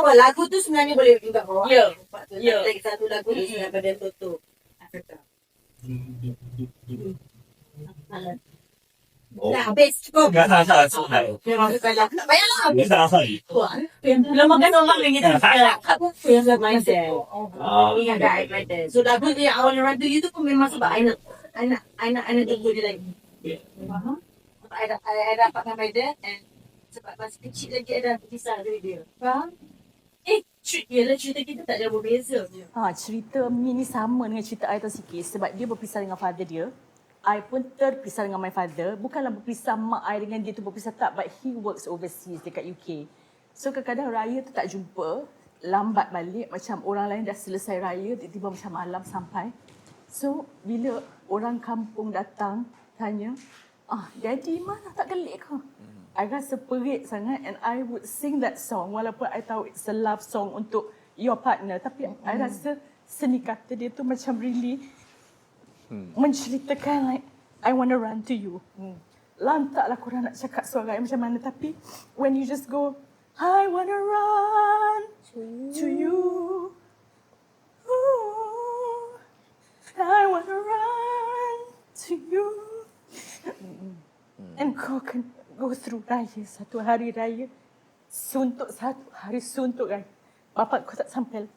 Lagu tu sebenarnya boleh juga bawa. Ya. Ya. Satu lagu tu sebenarnya pada tutup. Dah habis cukup. Enggak selesai. Memang salah. Tak payahlah. Enggak selesai. Belum makan orang lagi tak? Aku feel like my dad. Ingat tak I my dad. So lagu dia I Wanna Run To You tu pun memang sebab I nak tunggu dia lagi. Faham? Sebab I dapatkan my dad and sebab masa kecil lagi I dah berpisah dari dia. Faham? Yelah cerita kita tak jauh berbeza. Cerita Mi ni sama dengan cerita I tu sikit sebab dia berpisah dengan father dia. I pun terpisah dengan my father. Bukanlah berpisah mak I dengan dia tu berpisah tak, but he works overseas dekat UK. So kadang-kadang raya tu tak jumpa, lambat balik macam orang lain dah selesai raya, tiba-tiba macam malam sampai. So bila orang kampung datang tanya, Daddy mana tak gelik ke? I rasa perit sangat and I would sing that song walaupun I tahu it's a love song untuk your partner. Tapi I rasa seni kata dia tu macam really menceritakan like I wanna run to you. Lantaklah korang nak cakap suara I macam mana, tapi when you just go I wanna run to you. Ooh, I wanna run to you. And kau can go through raya, satu hari raya suntuk, satu hari suntuk kan. Bapak kau tak sampai.